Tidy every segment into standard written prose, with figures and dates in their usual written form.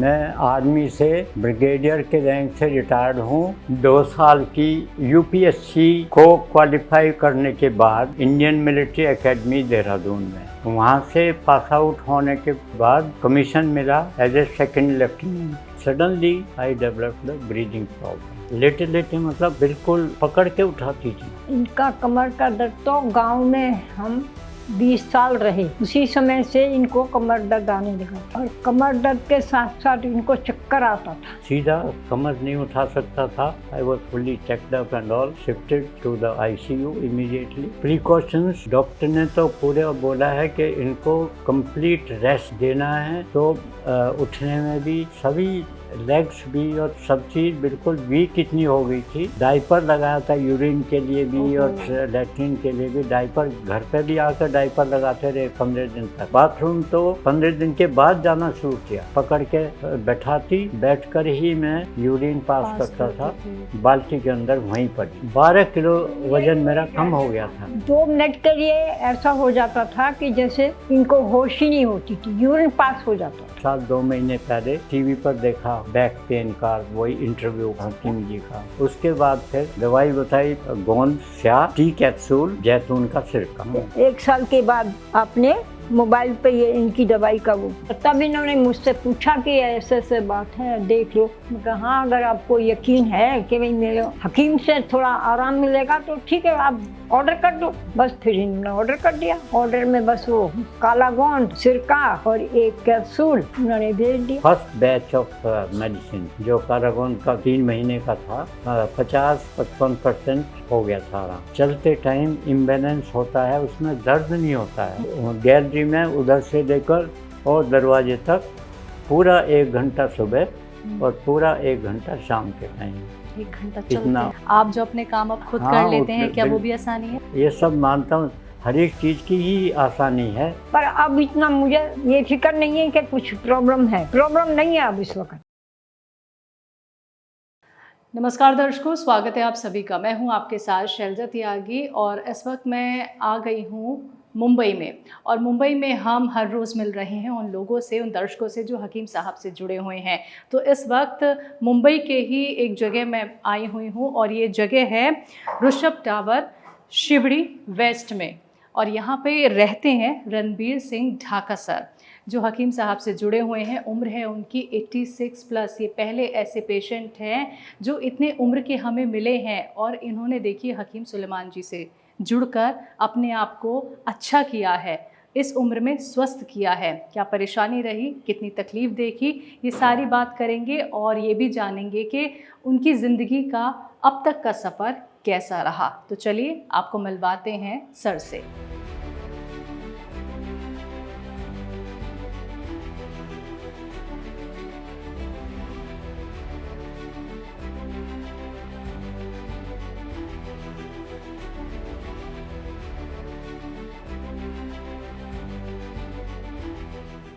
मैं आर्मी से ब्रिगेडियर के रैंक से रिटायर्ड हूँ। 2 साल की यूपीएससी को क्वालिफाई करने के बाद इंडियन मिलिट्री एकेडमी देहरादून में, वहाँ से पास आउट होने के बाद कमीशन मिला as a second lieutenant. Suddenly I developed breathing problem. लेटे लेटे मतलब बिल्कुल पकड़ के उठाती थी। इनका कमर का दर्द तो गांव में हम 20 साल रहे, उसी समय से इनको कमर दर्द आने लगा और कमर दर्द के साथ साथ इनको चक्कर आता था। सीधा कमर नहीं उठा सकता था। I was fully checked up and all, shifted to the ICU immediately. Precautions doctor ने तो पूरे बोला है कि इनको कंप्लीट रेस्ट देना है, तो उठने में भी सभी लेग्स भी और सब चीज़ बिल्कुल वीक इतनी हो गई थी। डाइपर लगाया था यूरिन के लिए भी और लैट्रिन के लिए भी। डाइपर घर पे भी आकर डाइपर लगाते रहे 15 दिन तक। बाथरूम तो 15 दिन के बाद जाना शुरू किया। पकड़ के बैठाती, बैठकर ही मैं यूरिन पास करता था बाल्टी के अंदर, वहीं पर 12 किलो वजन मेरा कम हो गया था। 2 मिनट के लिए ऐसा हो जाता था कि जैसे इनको होश ही नहीं होती थी, यूरिन पास हो जाता। 2 महीने पहले टीवी पर देखा बैक पेन का वही इंटरव्यू हकीम जी का। उसके बाद फिर दवाई बताई, गोंद स्याह, टी कैप्सूल, जैतून का सिरका। 1 साल के बाद आपने मोबाइल पे ये इनकी दवाई का वो, तब इन्होंने मुझसे पूछा कि ऐसे ऐसे बात है, देख लो। मैं कहा हाँ, अगर आपको यकीन है कि भाई मेरे हकीम से थोड़ा आराम मिलेगा तो ठीक है, आप ऑर्डर कर दो। बस फिर इन्होंने ऑर्डर कर दिया। ऑर्डर में बस वो काला गोंद, सिरका और 1 कैप्सूल उन्होंने भेज दिया। फर्स्ट बैच ऑफ मेडिसिन जो काला गोंद का 3 महीने का था, 50-55% हो गया था। चलते टाइम इम्बैलेंस होता है, उसमें दर्द नहीं होता है। गैलरी में उधर से लेकर और दरवाजे तक पूरा 1 घंटा सुबह और पूरा 1 घंटा शाम के टाइम। 1 घंटा चलते हैं। आप जो अपने काम अब खुद कर लेते हैं, क्या वो भी आसानी है? ये सब मानता हूँ, हर एक चीज़ की ही आसानी है। पर अब इतना मुझे ये फिक्र नहीं है कि कुछ प्रॉब्लम है। प्रॉब्लम नहीं है अब इस वक्त। नमस्कार दर्शकों, स्वागत है आप सभी का। मैं हूं आपके साथ शैलजा त्यागी और इस वक्त मैं आ गई हूं मुंबई में। और मुंबई में हम हर रोज़ मिल रहे हैं उन लोगों से, उन दर्शकों से जो हकीम साहब से जुड़े हुए हैं। तो इस वक्त मुंबई के ही एक जगह मैं आई हुई हूं और ये जगह है ऋषभ टावर, शिवड़ी वेस्ट में। और यहाँ पे रहते हैं रणबीर सिंह ढाका सर, जो हकीम साहब से जुड़े हुए हैं। उम्र है उनकी 86 प्लस। ये पहले ऐसे पेशेंट हैं जो इतने उम्र के हमें मिले हैं और इन्होंने देखिए हकीम सुलेमान जी से जुड़कर अपने आप को अच्छा किया है, इस उम्र में स्वस्थ किया है। क्या परेशानी रही, कितनी तकलीफ़ देखी, ये सारी बात करेंगे और ये भी जानेंगे कि उनकी ज़िंदगी का अब तक का सफ़र कैसा रहा। तो चलिए आपको मिलवाते हैं सर से।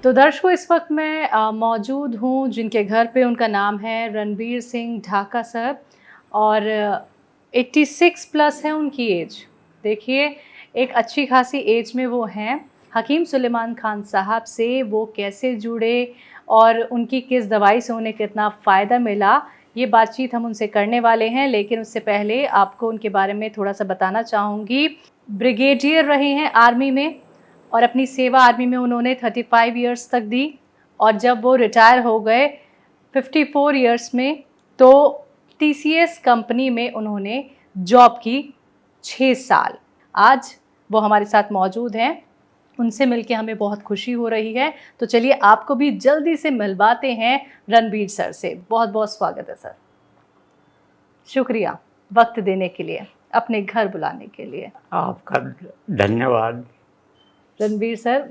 तो दर्शकों, इस वक्त मैं मौजूद हूँ जिनके घर पे, उनका नाम है रणबीर सिंह ढाका सर और 86 प्लस है उनकी एज। देखिए एक अच्छी खासी एज में वो हैं। हकीम सुलेमान खान साहब से वो कैसे जुड़े और उनकी किस दवाई से उन्हें कितना फ़ायदा मिला, ये बातचीत हम उनसे करने वाले हैं। लेकिन उससे पहले आपको उनके बारे में थोड़ा सा बताना चाहूँगी। ब्रिगेडियर रहे हैं आर्मी में और अपनी सेवा आर्मी में उन्होंने 35 इयर्स तक दी। और जब वो रिटायर हो गए 54 इयर्स में, तो टीसीएस कंपनी में उन्होंने जॉब की 6 साल। आज वो हमारे साथ मौजूद हैं, उनसे मिलके हमें बहुत खुशी हो रही है। तो चलिए आपको भी जल्दी से मिलवाते हैं रणबीर सर से। बहुत बहुत स्वागत है सर। शुक्रिया वक्त देने के लिए, अपने घर बुलाने के लिए। आपका धन्यवाद। रणबीर सर,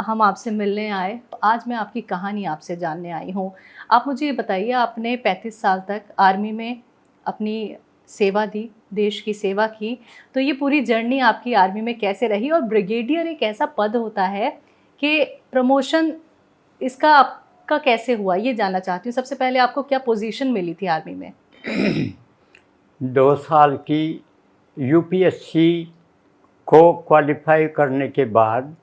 हम आपसे मिलने आए। आज मैं आपकी कहानी आपसे जानने आई हूँ। आप मुझे ये बताइए, आपने 35 साल तक आर्मी में अपनी सेवा दी, देश की सेवा की, तो ये पूरी जर्नी आपकी आर्मी में कैसे रही? और ब्रिगेडियर एक ऐसा पद होता है कि प्रमोशन इसका आपका कैसे हुआ, ये जानना चाहती हूँ। सबसे पहले आपको क्या पोजीशन मिली थी आर्मी में? 2 साल की यूपीएससी को क्वालिफाई करने के बाद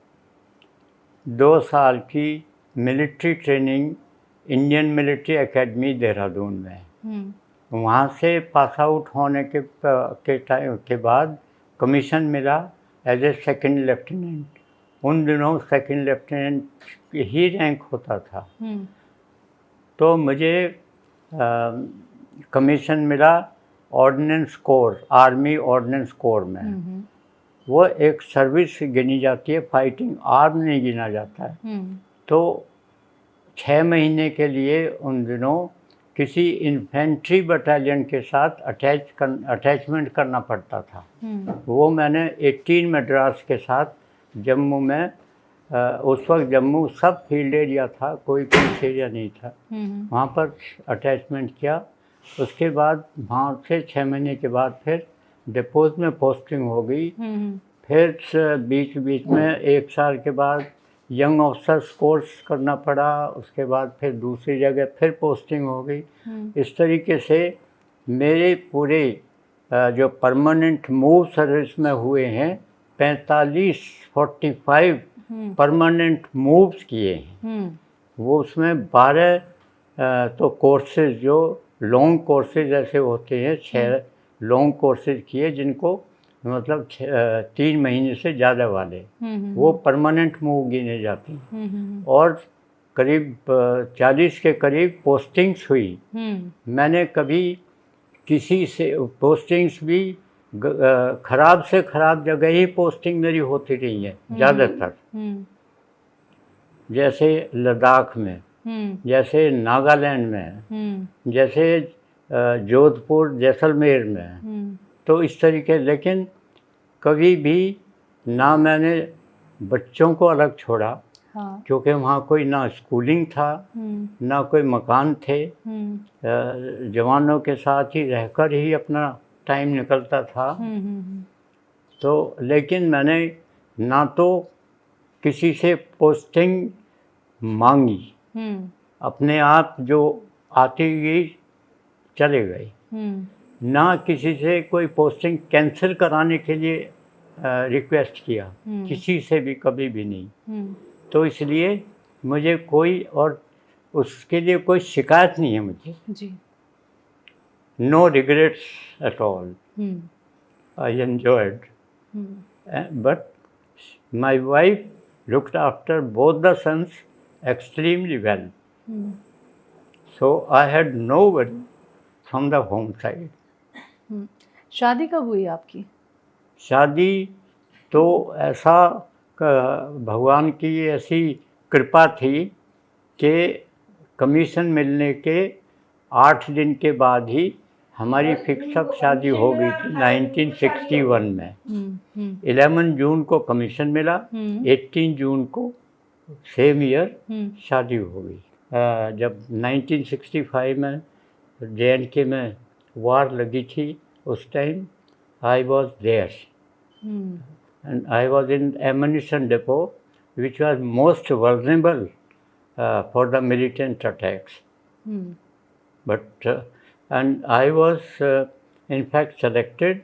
2 साल की military training Indian military academy Dehradun में। हम्म वहाँ से पास आउट होने के टाइम के बाद कमीशन मिला एज ए सेकंड लेफ्टिनेंट। उन दिनों सेकंड लेफ्टिनेंट ही रैंक होता था। हम्म तो मुझे कमीशन मिला ordnance corps, army ordnance corps में। हम्म वो एक सर्विस गिनी जाती है, फाइटिंग आर्म नहीं गिना जाता है। हम्म तो 6 महीने के लिए उन दिनों किसी इन्फेंट्री बटालियन के साथ अटैचमेंट करना पड़ता था। वो मैंने 18 मद्रास के साथ जम्मू में, उस वक्त जम्मू सब फील्ड एरिया था, कोई पुलिस एरिया नहीं था, वहाँ पर अटैचमेंट किया। उसके बाद वहाँ से 6 महीने के बाद फिर डिपोज में पोस्टिंग हो गई। फिर बीच बीच में 1 साल के बाद यंग ऑफिसर्स कोर्स करना पड़ा। उसके बाद फिर दूसरी जगह फिर पोस्टिंग हो गई। इस तरीके से मेरे पूरे जो परमानेंट मूव सर्विस में हुए हैं 45 परमानेंट मूव्स किए हैं। वो उसमें 12 तो कोर्सेज जो लॉन्ग कोर्सेज ऐसे होते हैं, 6 लॉन्ग कोर्सेज किए जिनको मतलब 3 महीने से ज़्यादा वाले, वो परमानेंट मूव गिने जाते हैं। और करीब 40 के करीब पोस्टिंग्स हुई। मैंने कभी किसी से पोस्टिंग्स भी ख़राब से ख़राब जगह ही पोस्टिंग मेरी होती रही है ज़्यादातर। जैसे लद्दाख में, जैसे नागालैंड में, जैसे जोधपुर जैसलमेर में। तो इस तरीके, लेकिन कभी भी ना मैंने बच्चों को अलग छोड़ा। हाँ। क्योंकि वहाँ कोई ना स्कूलिंग था, ना कोई मकान थे। जवानों के साथ ही रहकर ही अपना टाइम निकलता था। तो लेकिन मैंने ना तो किसी से पोस्टिंग मांगी, अपने आप जो आती गई चले गई। ना किसी से कोई पोस्टिंग कैंसिल कराने के लिए रिक्वेस्ट किया, किसी से भी कभी भी नहीं। तो इसलिए मुझे कोई, और उसके लिए कोई शिकायत नहीं है मुझे जी। No regrets at all. I enjoyed, but my wife looked after both the sons extremely well. So I had no worry from the home side. शादी कब हुई आपकी? शादी तो ऐसा भगवान की ऐसी कृपा थी कि कमीशन मिलने के 8 दिन के बाद ही हमारी फिक्स अप शादी हो गई थी 1961 में। 11 जून को कमीशन मिला, 18 जून को सेम ईयर शादी हो गई। जब 1965 में JNK में वार लगी थी, उस time I was there, and I was in ammunition depot, which was most vulnerable for the militant attacks. But and I was in fact selected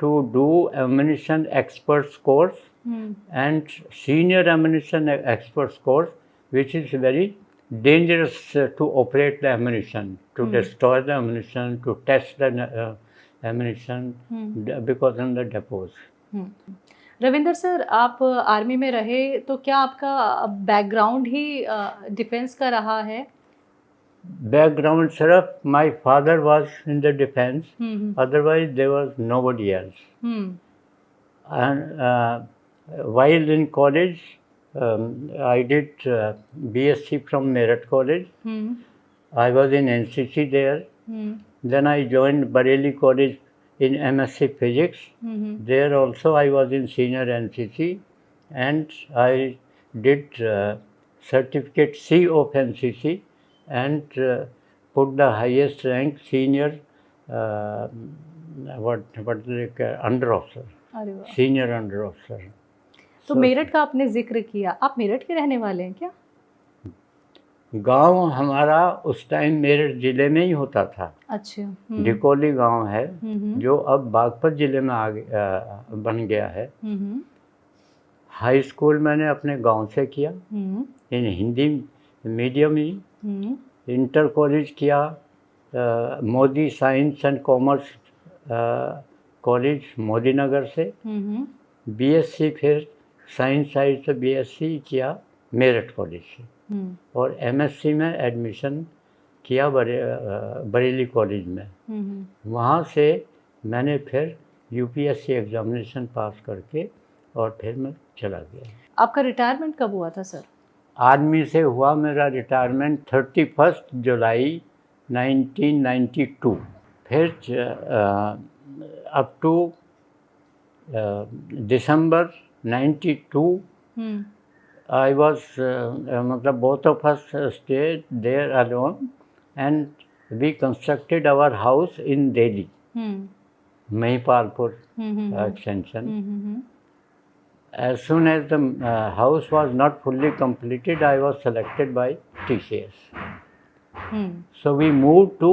to do ammunition experts course and senior ammunition experts course, which is very dangerous to operate the ammunition, to destroy the ammunition, to test the ammunition because in the depots. Ravinder sir, आप army में रहे तो क्या आपका background ही defence का रहा है? Background सिर्फ my father was in the defence, otherwise there was nobody else. And while in college I did BSc from Meerut College. I was in NCC there. Then I joined Bareilly College in MSc Physics. There also I was in senior NCC, and I did certificate C of NCC and put the highest rank senior under officer, senior under officer. तो मेरठ का आपने जिक्र किया, आप मेरठ के रहने वाले हैं क्या? गांव हमारा उस टाइम मेरठ जिले में ही होता था। अच्छा। ढिकोली गांव है जो अब बागपत जिले में बन गया है। हाई स्कूल मैंने अपने गांव से किया इन हिंदी मीडियम ही, इंटर कॉलेज किया Modi science and commerce college Modinagar से। बीएससी फिर साइंस साइड से बीएससी किया मेरठ कॉलेज से। और एमएससी में एडमिशन किया बरेली कॉलेज में। वहाँ से मैंने फिर यूपीएससी एग्जामिनेशन पास करके और फिर मैं चला गया। आपका रिटायरमेंट कब हुआ था सर? आर्मी से हुआ मेरा रिटायरमेंट 31 जुलाई 1992। फिर up to December 92 I was मतलब both of us stayed there alone and we constructed our house in Delhi, Mahipalpur extension. As soon as the house was not fully completed, I was selected by TCS. So we moved to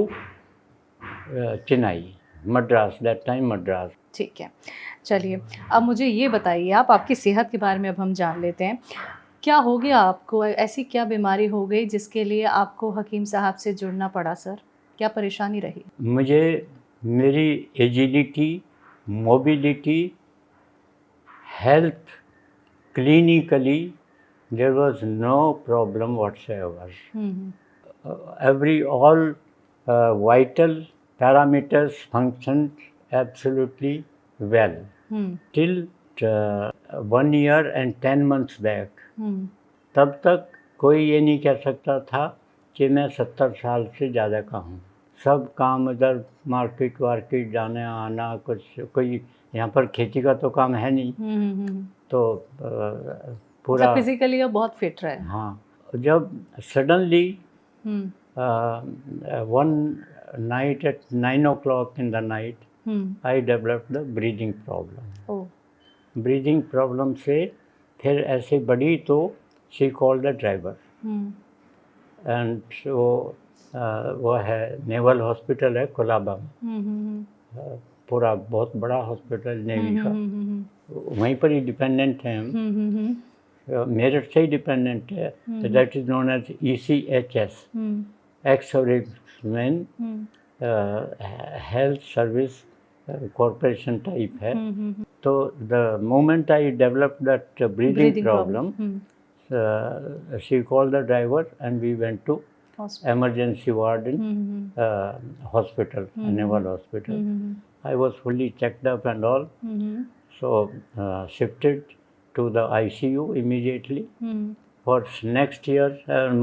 Chennai, Madras, that time Madras. ठीक है, चलिए अब मुझे ये बताइए, आप आपकी सेहत के बारे में अब हम जान लेते हैं। क्या हो गया आपको, ऐसी क्या बीमारी हो गई जिसके लिए आपको हकीम साहब से जुड़ना पड़ा सर? क्या परेशानी रही? मुझे मेरी agility, mobility, health, clinically there was no problem whatsoever. all vital parameters functioned absolutely well till 1 year and 10 months back. तब तक कोई ये नहीं कह सकता था कि मैं 70 साल से ज़्यादा का हूँ। सब काम इधर मार्केट वार्केट जाने आना, कुछ कोई यहाँ पर खेती का तो काम है नहीं। तो पूरा फिजिकली आप बहुत फिट रहे। हाँ, जब suddenly one night at 9 o'clock in the night, I developed the breathing problem. Breathing problem से फिर ऐसे बढ़ी तो she called the driver. And so वो है नेवल हॉस्पिटल है कोलाबा में। पूरा बहुत बड़ा हॉस्पिटल नेवी का, वहीं पर ही डिपेंडेंट हैं हम। मेरठ से ही डिपेंडेंट है। That is known as ECHS, ex serviceman health service corporation type है। तो the moment I developed that breathing problem, she called the driver and we went to emergency ward in hospital, Naval Hospital. I was fully checked up and all. So shifted to the ICU immediately. For next year,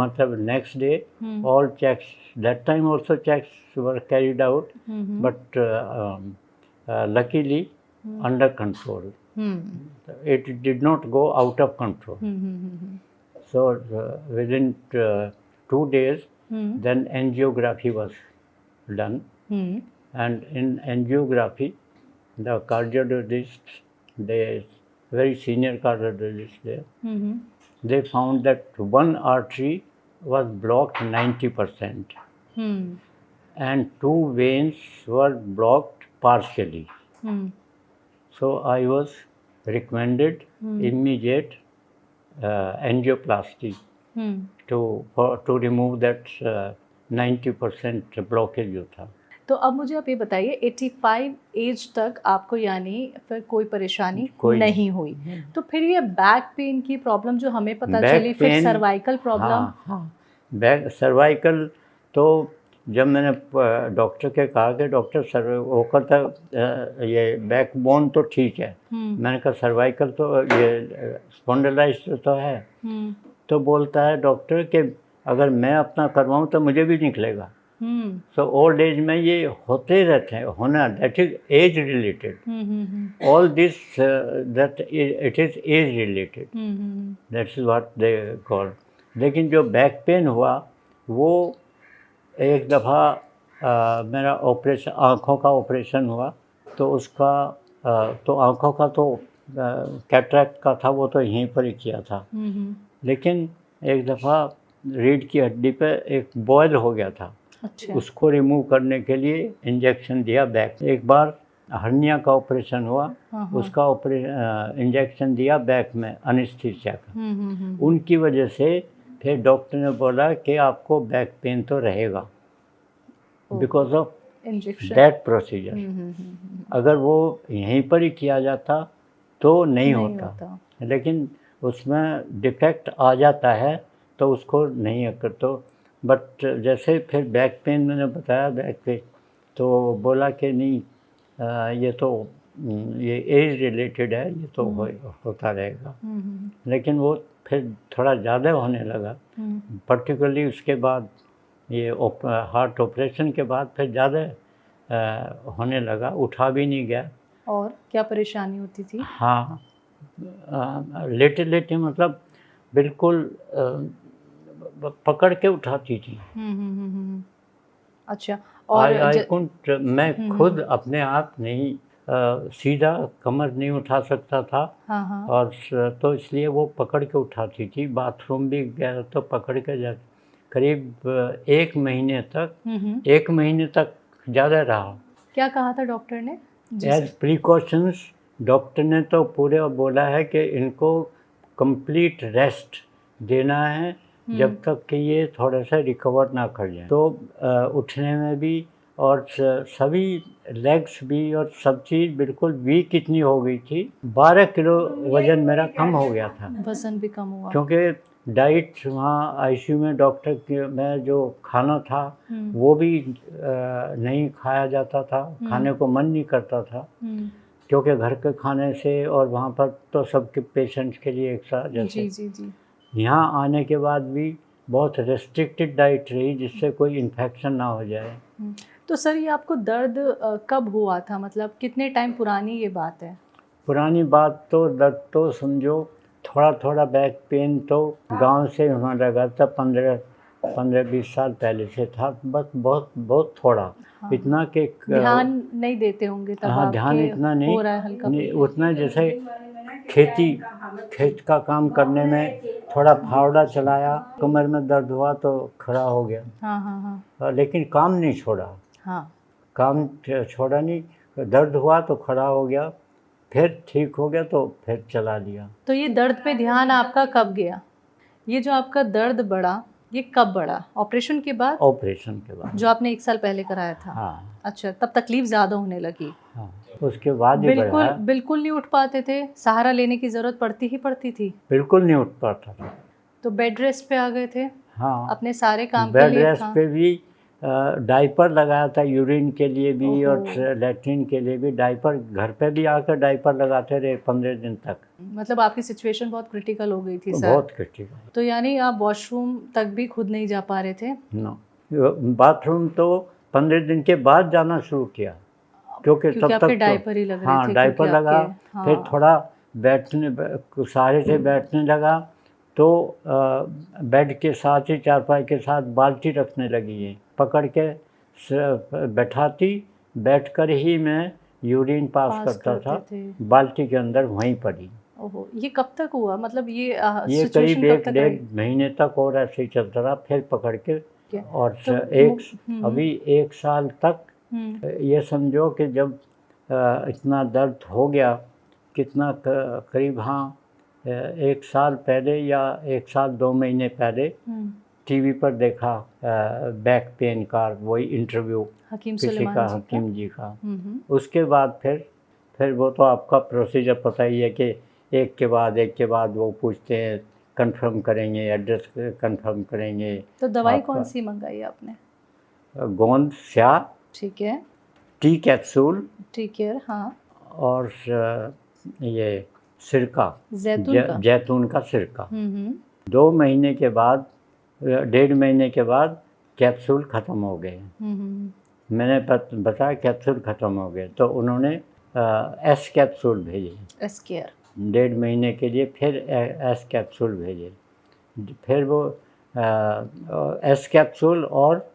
matlab next day, all checks, that time also checks were carried out, but luckily under control. It did not go out of control. So within 2 days, then angiography was done. And in angiography, the cardiologist, they very senior cardiologist there, they found that one artery was blocked 90%, and 2 veins were blocked partially. So I was recommended immediate angioplasty to remove that 90% blockage जो था। तो अब मुझे आप ये बताइए, 85 as तक आपको यानी फिर कोई परेशानी नहीं हुई, तो फिर ये बैक पेन की प्रॉब्लम जो हमें पता चली, फिर सर्वाइकल प्रॉब्लम? हाँ, बैक सर्वाइकल तो जब मैंने डॉक्टर के कहा कि डॉक्टर वो करता ये बैक बोन तो ठीक है, मैंने कहा सर्वाइकल तो ये स्पॉन्डिलाइटिस तो है, तो बोलता है डॉक्टर कि अगर मैं अपना करवाऊँ तो मुझे भी निकलेगा। सो ओल्ड एज में ये होते रहते हैं, होना, that is age related. All this that it is age related, that is what they call. लेकिन जो बैक पेन हुआ वो एक दफ़ा मेरा ऑपरेशन, आँखों का ऑपरेशन हुआ, तो उसका तो आँखों का तो कैटरैक्ट का था, वो तो यहीं पर ही किया था। लेकिन एक दफ़ा रीढ़ की हड्डी पे एक बॉयल हो गया था। अच्छा। उसको रिमूव करने के लिए इंजेक्शन दिया बैक। एक बार हर्निया का ऑपरेशन हुआ, उसका इंजेक्शन दिया बैक में एनेस्थीसिया का। उनकी वजह से फिर डॉक्टर ने बोला कि आपको बैक पेन तो रहेगा because of injection. That procedure. अगर वो यहीं पर ही किया जाता तो नहीं होता, लेकिन उसमें डिफेक्ट आ जाता है तो उसको नहीं कर तो। बट जैसे फिर बैक पेन मैंने बताया, बैक पेन तो बोला कि नहीं ये तो ये एज रिलेटेड है, ये तो होता रहेगा। लेकिन वो फिर थोड़ा ज़्यादा होने लगा, पर्टिकुलरली उसके बाद ये हार्ट ऑपरेशन के बाद फिर ज़्यादा होने लगा, उठा भी नहीं गया। और क्या परेशानी होती थी? हाँ, लेटे लेटे मतलब बिल्कुल पकड़ के उठाती थी। अच्छा। और मैं खुद अपने आप नहीं सीधा कमर नहीं उठा सकता था। हाँ। और तो इसलिए वो पकड़ के उठाती थी। बाथरूम भी गया तो पकड़ के जा, करीब 1 महीने तक ज़्यादा रहा। क्या कहा था डॉक्टर ने? एज प्रिकॉशंस डॉक्टर ने तो पूरे बोला है कि इनको कंप्लीट रेस्ट देना है जब तक कि ये थोड़ा सा रिकवर ना कर जाए। तो उठने में भी और सभी लेग्स भी और सब चीज़ बिल्कुल वीक इतनी हो गई थी। 12 किलो वज़न मेरा कम हो गया था। वज़न भी कम हुआ क्योंकि डाइट वहाँ आईसीयू में डॉक्टर के में जो खाना था वो भी नहीं खाया जाता था, खाने को मन नहीं करता था। क्योंकि घर के खाने से और वहाँ पर तो सबके पेशेंट्स के लिए एक साथ जैसे जी। यहाँ आने के बाद भी बहुत रेस्ट्रिक्टेड डाइट रही जिससे कोई इन्फेक्शन ना हो जाए। तो सर ये आपको दर्द कब हुआ था, मतलब कितने टाइम पुरानी ये बात है? पुरानी बात तो दर्द तो समझो थोड़ा बैक पेन तो गांव से होने लगा था, 15-20 साल पहले से था, बस बहुत थोड़ा। हाँ। इतना कि ध्यान नहीं देते होंगे तब। हाँ, ध्यान इतना नहीं, हो रहा है हल्का नहीं उतना जैसे खेत का काम करने में थोड़ा फावड़ा चलाया, कमर में दर्द हुआ तो खड़ा हो गया। हाँ। लेकिन काम नहीं छोड़ा। हाँ। काम छोड़ा नहीं, दर्द हुआ तो खड़ा हो गया, फिर ठीक हो गया तो फिर चला लिया। तो ये दर्द पे ध्यान आपका कब गया? ये जो आपका दर्द बढ़ा ये कब बढ़ा? ऑपरेशन के बाद? ऑपरेशन के बाद, जो आपने 1 साल पहले कराया था। हाँ। अच्छा, तब तकलीफ ज़्यादा होने लगी। हाँ, उसके बाद ही बढ़ा। बिल्कुल नहीं उठ पाते थे, सहारा लेने की ज़रूरत पड़ती थी? बिल्कुल नहीं उठ पाता था। तो बेड रेस्ट पे आ गए थे? हाँ, अपने सारे काम के बेड लिए? रेस्ट पे भी डाइपर लगाया था, यूरिन के लिए भी और लैट्रिन के लिए भी डाइपर, घर पे भी आकर डाइपर लगाते रहे 15 दिन तक। मतलब आपकी सिचुएशन बहुत क्रिटिकल हो गई थी सर? बहुत क्रिटिकल। तो यानी आप वॉशरूम तक भी खुद नहीं जा पा रहे थे? नो, बाथरूम तो 15 दिन के बाद जाना शुरू किया, क्योंकि तब तक आपके डाइपर ही लग रहे थे। हाँ, डाइपर लगा। फिर थोड़ा बैठने सहारे से बैठने लगा तो बेड के साथ ही चारपाई के साथ बाल्टी रखने लगी है, पकड़ के बैठाती, बैठकर ही मैं यूरिन पास करता था बाल्टी के अंदर वहीं पर ही। ओहो, ये कब तक हुआ? मतलब ये करीब 1-1.5 महीने तक और ऐसे ही चलता रहा, फिर पकड़ के और तो अभी 1 साल तक ये समझो कि जब इतना दर्द हो गया, कितना करीब 1 साल पहले या 1 साल 2 महीने पहले टीवी पर देखा बैक पेन का वही इंटरव्यू किसी का, हकीम जी का। उसके बाद फिर वो तो आपका प्रोसीजर पता ही है कि एक के बाद वो पूछते हैं, कंफर्म करेंगे, एड्रेस कंफर्म करेंगे। तो दवाई कौन सी मंगाई आपने? गोंद स्या, ठीक है, टी कैप्सूल, ठीक है, हाँ, और ये सिरका, जैतून का सिरका। 2 महीने के बाद, 1.5 महीने के बाद कैप्सूल ख़त्म हो गए। मैंने बताया कैप्सूल ख़त्म हो गए तो उन्होंने एस कैप्सूल भेजे, एस केयर, 1.5 महीने के लिए फिर एस कैप्सूल भेजे। फिर वो एस कैप्सूल और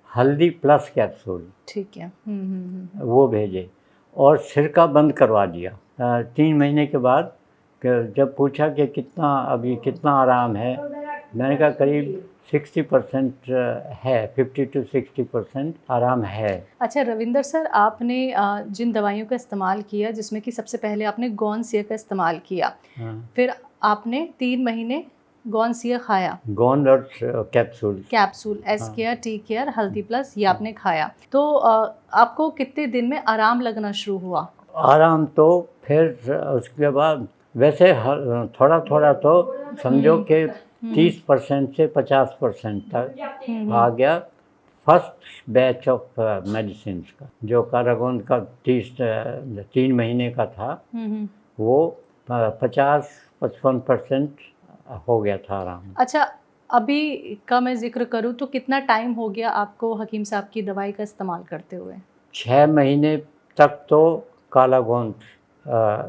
हल्दी प्लस कैप्सूल, ठीक है, वो भेजे और सिरका बंद करवा दिया। 3 महीने के बाद जब पूछा कि कितना आराम है, मैंने कहा करीब 60% है, 50 to 60% आराम है। अच्छा रविंदर सर, आपने जिन दवाइयों का इस्तेमाल किया, जिसमें कि सबसे पहले आपने गोंद स्या का इस्तेमाल किया, फिर आपने 3 महीने गॉनसिया खाया, गोंद और कैप्सूल। कैप्सूल एस हाँ। केयर, टी केयर, हल्दी प्लस, ये आपने खाया। तो आपको कितने दिन में आराम लगना शुरू हुआ? आराम तो फिर उसके बाद वैसे थोड़ा थोड़ा तो समझो कि 30% से 50% तक आ गया। फर्स्ट बैच ऑफ मेडिसिन का जो कारागोंद का 3 महीने का था, वो 50-55% हो गया था आराम। अच्छा, अभी का मैं जिक्र करूँ तो कितना टाइम हो गया आपको हकीम साहब की दवाई का इस्तेमाल करते हुए? 6 महीने तक तो काला गोंद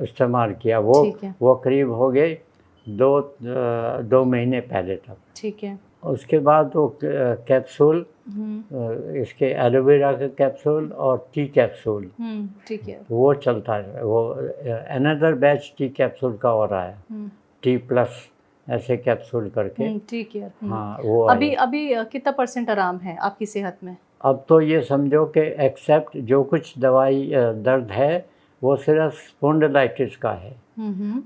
इस्तेमाल किया। ठीक है। वो करीब हो गए 2 महीने पहले तक। ठीक है। उसके बाद वो कैप्सूल, इसके एलोवेरा के कैप्सूल और टी कैप्सूल, ठीक है। वो चलता है। वो अनदर बैच टी कैप्सूल का और आया, टी प्लस ऐसे कैप्सूल करके। ठीक है। हाँ, वो अभी आया। अभी कितना % आराम है आपकी सेहत में? अब तो ये समझो कि एक्सेप्ट जो कुछ दवाई दर्द है वो सिर्फ स्पॉन्डिलाइटिस का है,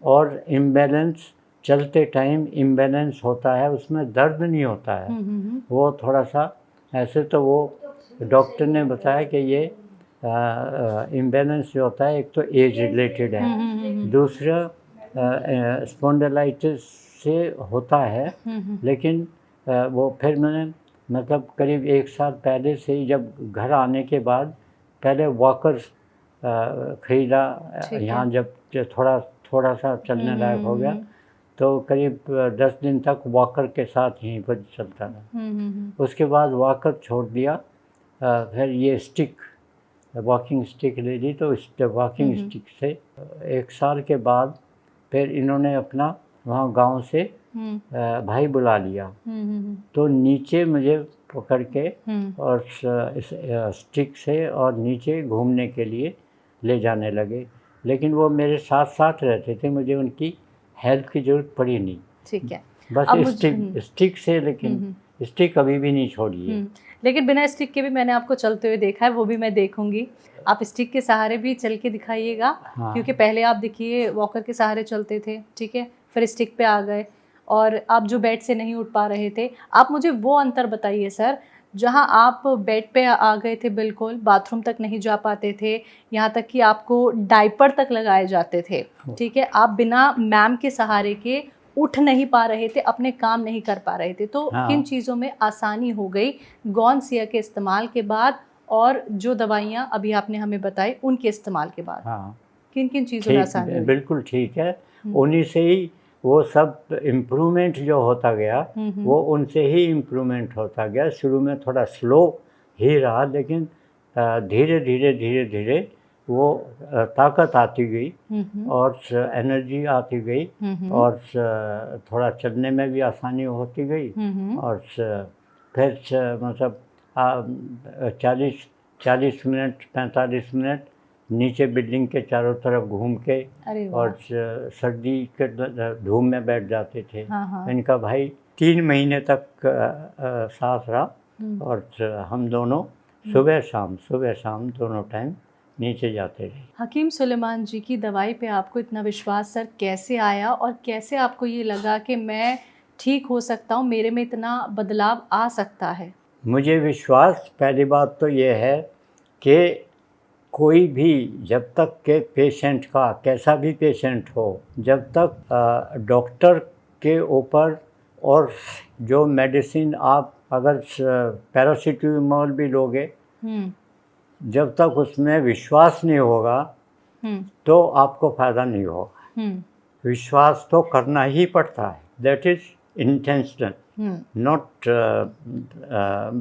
और इम्बैलेंस चलते टाइम इम्बैलेंस होता है, उसमें दर्द नहीं होता है। वो थोड़ा सा ऐसे, तो वो डॉक्टर ने बताया कि ये इम्बैलेंस जो होता है, एक तो एज रिलेटेड है, दूसरा स्पॉन्डिलाइटिस से होता है। लेकिन वो फिर मैंने मतलब करीब 1 साल पहले से ही, जब घर आने के बाद पहले वॉकर्स खरीदा, यहाँ जब थोड़ा सा चलने लायक हो गया, तो करीब 10 दिन तक वॉकर के साथ यहीं पर चलता रहा। उसके बाद वॉकर छोड़ दिया, फिर ये स्टिक, वॉकिंग स्टिक ले ली। तो इस वॉकिंग स्टिक से 1 साल के बाद फिर इन्होंने अपना वहाँ गांव से भाई बुला लिया, तो नीचे मुझे पकड़ के और इस स्टिक से और नीचे घूमने के लिए ले जाने लगे। लेकिन वो मेरे साथ साथ रहते थे, मुझे उनकी हेल्प की ज़रूरत पड़ी नहीं। ठीक है। बस अब स्टिक से, लेकिन स्टिक कभी भी नहीं छोड़ी है। लेकिन बिना स्टिक के भी मैंने आपको चलते हुए देखा है, वो भी मैं देखूंगी। आप स्टिक के सहारे भी चल के दिखाइएगा। हाँ। क्योंकि पहले आप देखिए वॉकर के सहारे चलते थे, ठीक है, फिर स्टिक पे आ गए, और आप जो बेड से नहीं उठ पा रहे थे। आप मुझे वो अंतर बताइए सर, जहाँ आप बेड पे आ गए थे, बिल्कुल बाथरूम तक नहीं जा पाते थे, यहाँ तक कि आपको डायपर तक लगाए जाते थे, ठीक है, आप बिना मैम के सहारे के उठ नहीं पा रहे थे, अपने काम नहीं कर पा रहे थे। तो हाँ। किन चीज़ों में आसानी हो गई गॉनसिया के इस्तेमाल के बाद, और जो दवाइयाँ अभी आपने हमें बताई उनके इस्तेमाल के बाद? हाँ, किन किन चीज़ों में आसानी हुई? बिल्कुल ठीक है। उन्हीं से ही वो सब इम्प्रूवमेंट जो होता गया, वो उनसे ही इम्प्रूवमेंट होता गया। शुरू में थोड़ा स्लो ही रहा, लेकिन धीरे धीरे वो ताकत आती गई, और एनर्जी आती गई, और थोड़ा चलने में भी आसानी होती गई, और फिर मतलब 40 मिनट 45 मिनट नीचे बिल्डिंग के चारों तरफ घूम के, अरे वाह। और सर्दी के धूप में बैठ जाते थे। हाँ। इनका भाई 3 महीने तक साथ रहा, और हम दोनों सुबह शाम दोनों टाइम नीचे जाते रहे। हकीम सुलेमान जी की दवाई पे आपको इतना विश्वास सर कैसे आया, और कैसे आपको ये लगा कि मैं ठीक हो सकता हूँ, मेरे में इतना बदलाव आ सकता है? मुझे विश्वास, पहली बात तो ये है कि कोई भी, जब तक के पेशेंट का, कैसा भी पेशेंट हो, जब तक डॉक्टर के ऊपर, और जो मेडिसिन आप अगर पैरासीटामोल भी लोगे, जब तक उसमें विश्वास नहीं होगा तो आपको फ़ायदा नहीं होगा। विश्वास तो करना ही पड़ता है, दैट इज़ इंटेंशनल, नॉट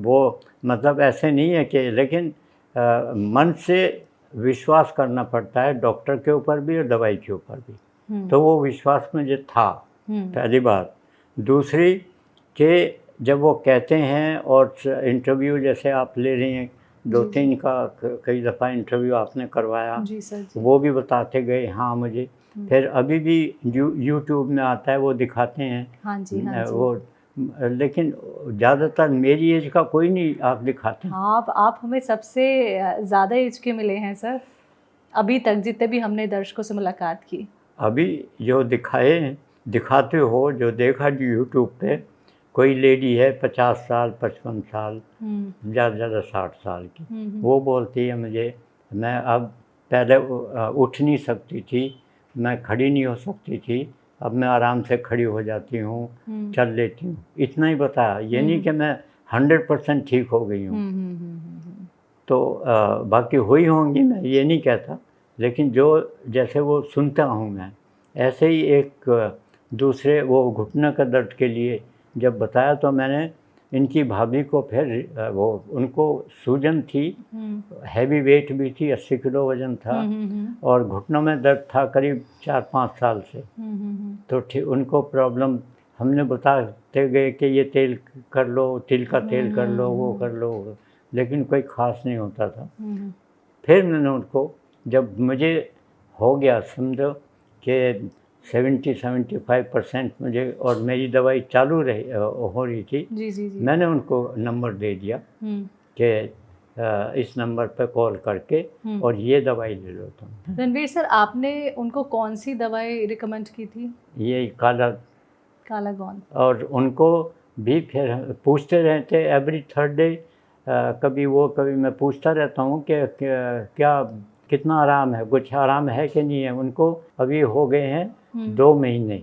वो मतलब ऐसे नहीं है कि, लेकिन मन से विश्वास करना पड़ता है, डॉक्टर के ऊपर भी और दवाई के ऊपर भी। तो वो विश्वास मुझे था, पहली बात। दूसरी कि जब वो कहते हैं, और इंटरव्यू जैसे आप ले रही हैं, 2-3 का कई दफ़ा इंटरव्यू आपने करवाया, जी सर जी। वो भी बताते गए हाँ मुझे। फिर अभी भी यूट्यूब में आता है, वो दिखाते हैं। हाँ जी। वो, लेकिन ज़्यादातर मेरी एज का कोई नहीं आप दिखाते हैं। आप हमें सबसे ज़्यादा एज के मिले हैं सर, अभी तक जितने भी हमने दर्शकों से मुलाकात की। अभी जो दिखाए हैं दिखाते हो, जो देखा जो यूट्यूब पे, कोई लेडी है 50 साल 55 साल, ज़्यादा ज़्यादा 60 साल की, वो बोलती है मुझे, मैं अब पहले उठ नहीं सकती थी, मैं खड़ी नहीं हो सकती थी, अब मैं आराम से खड़ी हो जाती हूँ, चल लेती हूँ। इतना ही बताया, ये नहीं कि मैं 100% ठीक हो गई हूँ। तो बाकी हुई होंगी, मैं ये नहीं कहता, लेकिन जो जैसे वो सुनता हूँ मैं, ऐसे ही एक दूसरे वो घुटने का दर्द के लिए जब बताया तो मैंने इनकी भाभी को फिर वो उनको सूजन थी, हैवी वेट भी थी, 80 किलो वज़न था, और घुटनों में दर्द था करीब 4-5 साल से। तो ठीक उनको प्रॉब्लम हमने बताते गए कि ये तेल कर लो, तिल का तेल कर लो, वो कर लो, लेकिन कोई ख़ास नहीं होता था। फिर मैंने उनको, जब मुझे हो गया समझो कि 70-75% मुझे, और मेरी दवाई चालू रही हो रही थी, जी। मैंने उनको नंबर दे दिया कि इस नंबर पर कॉल करके और ये दवाई ले लो तुम। रणवीर सर, आपने उनको कौन सी दवाई रिकमेंड की थी? ये काला गोंद। और उनको भी फिर पूछते रहते एवरी थर्ड डे, कभी मैं पूछता रहता हूँ कि क्या कितना आराम है, कुछ आराम है कि नहीं है। उनको अभी हो गए हैं 2 महीने,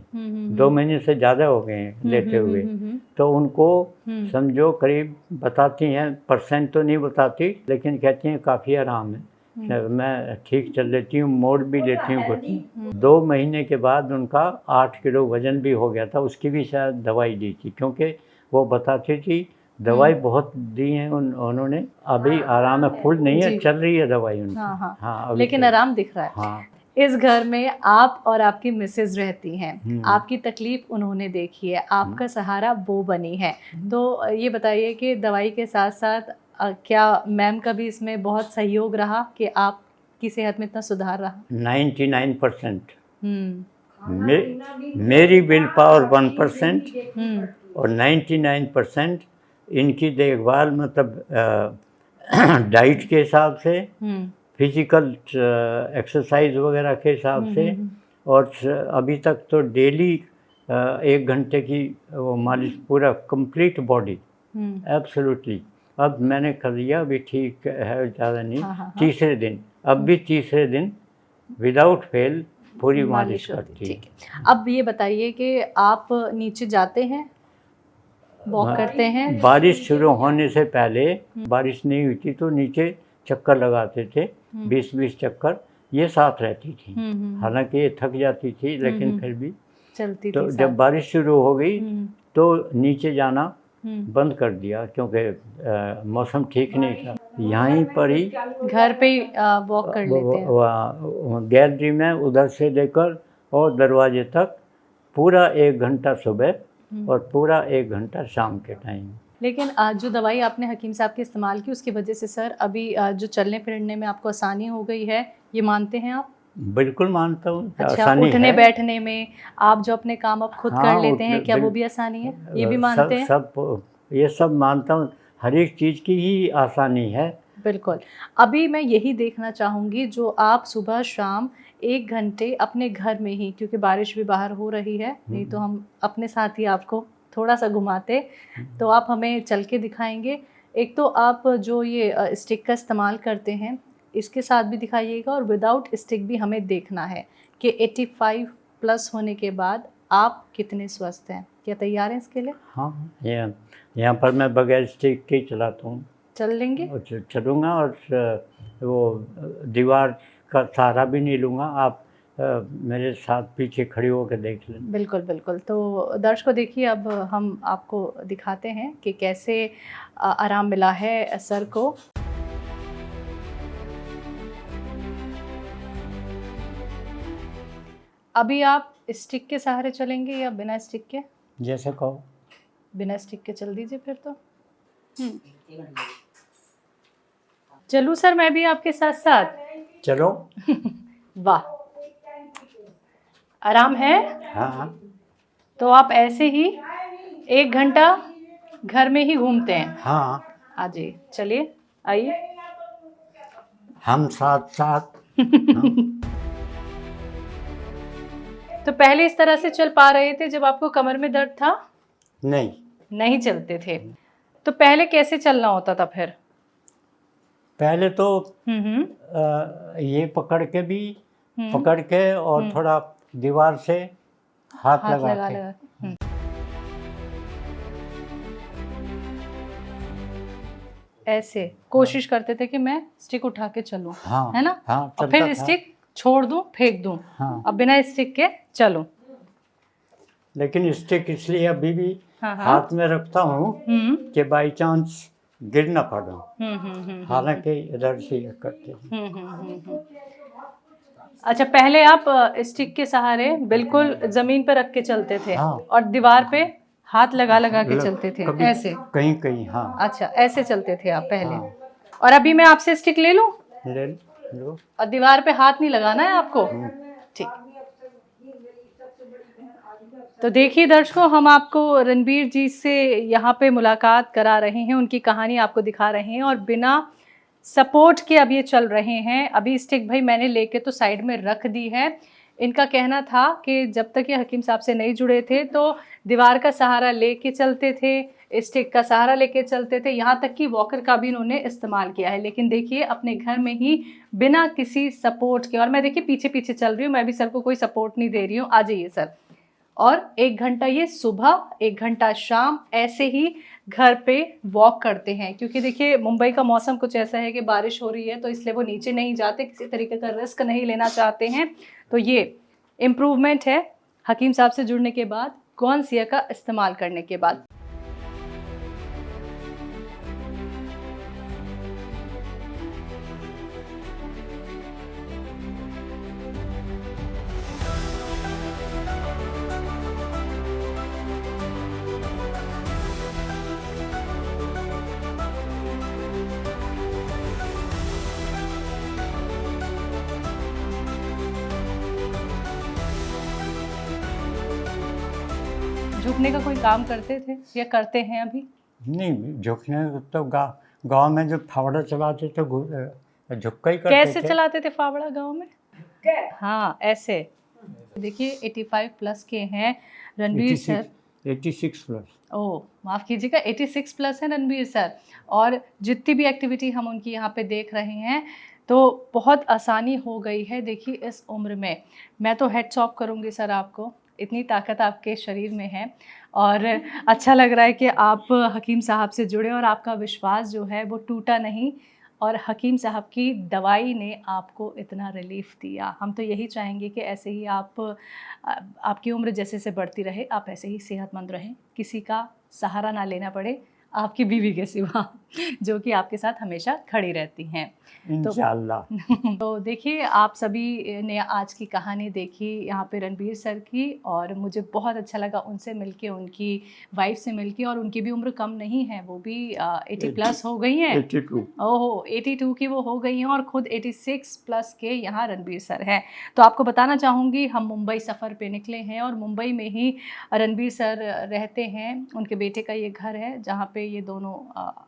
2 महीने से ज़्यादा हो गए हैं लेते हुए। तो उनको समझो करीब बताती हैं, परसेंट तो नहीं बताती, लेकिन कहती हैं काफ़ी आराम है, मैं ठीक चल लेती हूँ, मोड़ भी लेती हूँ कुछ। 2 महीने के बाद उनका 8 किलो वज़न भी हो गया था, उसकी भी शायद दवाई दी थी, क्योंकि वो बताती थी दवाई बहुत दी है उन्होंने, अभी आराम है, फुल नहीं है, चल रही है दवाई उनकी। हाँ, लेकिन आराम दिख रहा है। हाँ। इस घर में आप और आपकी मिसेज रहती हैं, आपकी तकलीफ उन्होंने देखी है, आपका सहारा वो बनी है। तो ये बताइए कि दवाई के साथ साथ क्या मैम का भी इसमें बहुत सहयोग रहा कि आपकी सेहत में इतना सुधार रहा? 99%। मेरी विल पावर 1% और 99% इनकी देखभाल, मतलब डाइट के हिसाब से, फिजिकल एक्सरसाइज वगैरह के हिसाब से, और अभी तक तो डेली 1 घंटे की वो मालिश, पूरा कंप्लीट बॉडी एब्सोल्युटली। अब मैंने कर लिया, अभी ठीक है, ज़्यादा नहीं। तीसरे दिन, अब भी तीसरे दिन विदाउट फेल पूरी मालिश करती है। अब ये बताइए कि आप नीचे जाते हैं, वॉक करते हैं? बारिश शुरू होने से पहले, बारिश नहीं हुई थी तो नीचे चक्कर लगाते थे, 20-20 चक्कर, ये साथ रहती थी। हालांकि ये थक जाती थी, लेकिन फिर भी चलती तो थी। जब बारिश शुरू हो गई तो नीचे जाना बंद कर दिया, क्योंकि मौसम ठीक नहीं था। यहीं पर ही घर पे ही वॉक कर लेते हैं। गैलरी में उधर से लेकर और दरवाजे तक पूरा 1 घंटा सुबह और पूरा 1 घंटा शाम के टाइम। लेकिन जो दवाई आपने हकीम साहब की इस्तेमाल की, उसकी वजह से सर अभी जो चलने फिरने में आपको आसानी हो गई है, ये मानते हैं आप? बिल्कुल मानता हूँ। अच्छा, उठने बैठने में आप जो अपने काम अब खुद कर लेते हैं, क्या वो भी आसानी है? ये भी मानते हैं? ये सब मानता हूँ, हर एक चीज़ की ही आसानी है। बिल्कुल। अभी मैं यही देखना चाहूँगी, जो आप सुबह शाम 1 घंटे अपने घर में ही, क्योंकि बारिश भी बाहर हो रही है, नहीं तो हम अपने साथ ही आपको थोड़ा सा घुमाते, तो आप हमें चल के दिखाएंगे। एक तो आप जो ये स्टिक का इस्तेमाल करते हैं, इसके साथ भी दिखाइएगा, और विदाउट स्टिक भी हमें देखना है कि 85 प्लस होने के बाद आप कितने स्वस्थ हैं। क्या तैयार हैं इसके लिए? हाँ, यहाँ पर मैं बगैर स्टिक के चलाता हूँ। चल लेंगे? चलूँगा, और वो दीवार का सहारा भी नहीं लूँगा। आप मेरे साथ पीछे खड़ी होकर देख लें। बिल्कुल बिल्कुल। तो दर्शकों देखिए, अब हम आपको दिखाते हैं कि कैसे आराम मिला है सर को। अभी आप स्टिक के सहारे चलेंगे या बिना स्टिक के? जैसे कहो। बिना स्टिक के चल दीजिए फिर तो। चलूं सर मैं भी आपके साथ साथ? चलो। वाह, आराम है? हाँ। तो आप ऐसे ही 1 घंटा घर में ही घूमते हैं? हाँ। हाँ जी, चलिए आइए। हम साथ साथ। तो पहले इस तरह से चल पा रहे थे जब आपको कमर में दर्द था? नहीं, नहीं चलते थे। तो पहले कैसे चलना होता था फिर? पहले तो हम्म। ये पकड़ के भी हम्म। पकड़ के और थोड़ा दीवार से हाथ हाथ लगा लगा के। लगा। ऐसे कोशिश करते थे कि मैं स्टिक उठा के चलूं, हाँ, है ना? हाँ, और चलता फिर था। स्टिक छोड़ दूं, फेंक दूं, हाँ। अब बिना स्टिक के चलूं। लेकिन स्टिक इसलिए अभी भी हाँ, हाँ। हाथ में रखता हूँ हम्म कि बाई चांस गिर ना पड़ूं। हम्म। हालांकि इधर से ये करते हैं। हम्म। अच्छा, पहले आप स्टिक के सहारे बिल्कुल जमीन पर रख के चलते थे? हाँ। और दीवार पे हाथ लगा लगा के चलते थे कभी ऐसे? कहीं कहीं, हाँ। अच्छा, ऐसे चलते थे आप पहले। हाँ। और अभी मैं आपसे स्टिक ले लूं? ले लो। और दीवार पे हाथ नहीं लगाना है आपको? ठीक। तो देखिए दर्शकों, हम आपको रणबीर जी से यहाँ पे मुलाकात करा रहे हैं, उनकी कहानी आपको दिखा रहे हैं और बिना सपोर्ट के अब ये चल रहे हैं। अभी स्टिक भाई मैंने लेके तो साइड में रख दी है। इनका कहना था कि जब तक ये हकीम साहब से नहीं जुड़े थे तो दीवार का सहारा लेके चलते थे, स्टिक का सहारा लेके चलते थे, यहाँ तक कि वॉकर का भी इन्होंने इस्तेमाल किया है। लेकिन देखिए अपने घर में ही बिना किसी सपोर्ट के, और मैं देखिए पीछे पीछे चल रही हूँ, मैं भी सर को कोई सपोर्ट नहीं दे रही हूँ, आ जाइए सर। और 1 घंटा ये सुबह, 1 घंटा शाम ऐसे ही घर पे वॉक करते हैं। क्योंकि देखिए मुंबई का मौसम कुछ ऐसा है कि बारिश हो रही है, तो इसलिए वो नीचे नहीं जाते, किसी तरीके का रिस्क नहीं लेना चाहते हैं। तो ये इम्प्रूवमेंट है हकीम साहब से जुड़ने के बाद, कौनसिया का इस्तेमाल करने के बाद। झुकने का कोई काम करते थे या करते हैं अभी? नहीं, झुकने तो गांव में जो फावड़ा चलाते थे झुक्का ही करते कैसे थे। चलाते थे फावड़ा गांव में? हाँ, ऐसे। देखिए 85 प्लस के हैं रणबीर सर। 86 प्लस। ओह माफ़ कीजिएगा, 86 प्लस है रणबीर सर। और जितनी भी एक्टिविटी हम उनकी यहाँ पे देख रहे हैं तो बहुत आसानी हो गई है। देखिए इस उम्र में मैं तो हेड्स ऑफ करूँगी सर आपको, इतनी ताकत आपके शरीर में है। और अच्छा लग रहा है कि आप हकीम साहब से जुड़े और आपका विश्वास जो है वो टूटा नहीं, और हकीम साहब की दवाई ने आपको इतना रिलीफ दिया। हम तो यही चाहेंगे कि ऐसे ही आपकी उम्र जैसे जैसे बढ़ती रहे, आप ऐसे ही सेहतमंद रहें, किसी का सहारा ना लेना पड़े आपकी बीवी के सिवा, जो कि आपके साथ हमेशा खड़ी रहती हैं। इंशाअल्लाह। तो देखिए आप सभी ने आज की कहानी देखी यहाँ पे रणबीर सर की, और मुझे बहुत अच्छा लगा उनसे मिलके, उनकी वाइफ से मिलके। और उनकी भी उम्र कम नहीं है, वो भी 80 प्लस हो गई हैं। 82। ओहो 82 की वो हो गई हैं, और ख़ुद 86 प्लस के यहाँ रणबीर सर हैं। तो आपको बताना चाहूँगी हम मुंबई सफ़र पे निकले हैं और मुंबई में ही रणबीर सर रहते हैं। उनके बेटे का ये घर है जहाँ पे ये दोनों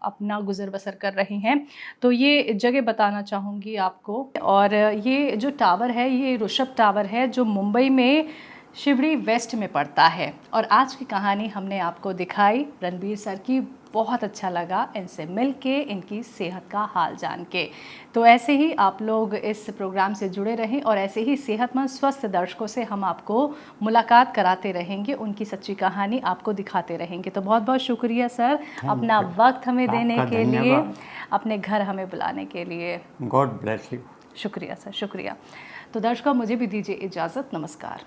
अपना गुजर बसर कर रही हैं। तो ये जगह बताना चाहूँगी आपको। और ये जो टावर है ये ऋषभ टावर है, जो मुंबई में शिवड़ी वेस्ट में पड़ता है। और आज की कहानी हमने आपको दिखाई रणबीर सर की, बहुत अच्छा लगा इनसे मिलके, इनकी सेहत का हाल जान के। तो ऐसे ही आप लोग इस प्रोग्राम से जुड़े रहें और ऐसे ही सेहतमंद स्वस्थ दर्शकों से हम आपको मुलाकात कराते रहेंगे, उनकी सच्ची कहानी आपको दिखाते रहेंगे। तो बहुत बहुत शुक्रिया सर अपना वक्त हमें देने के लिए, अपने घर हमें बुलाने के लिए। God bless you. शुक्रिया सर, शुक्रिया। तो दर्शकों मुझे भी दीजिए इजाज़त, नमस्कार।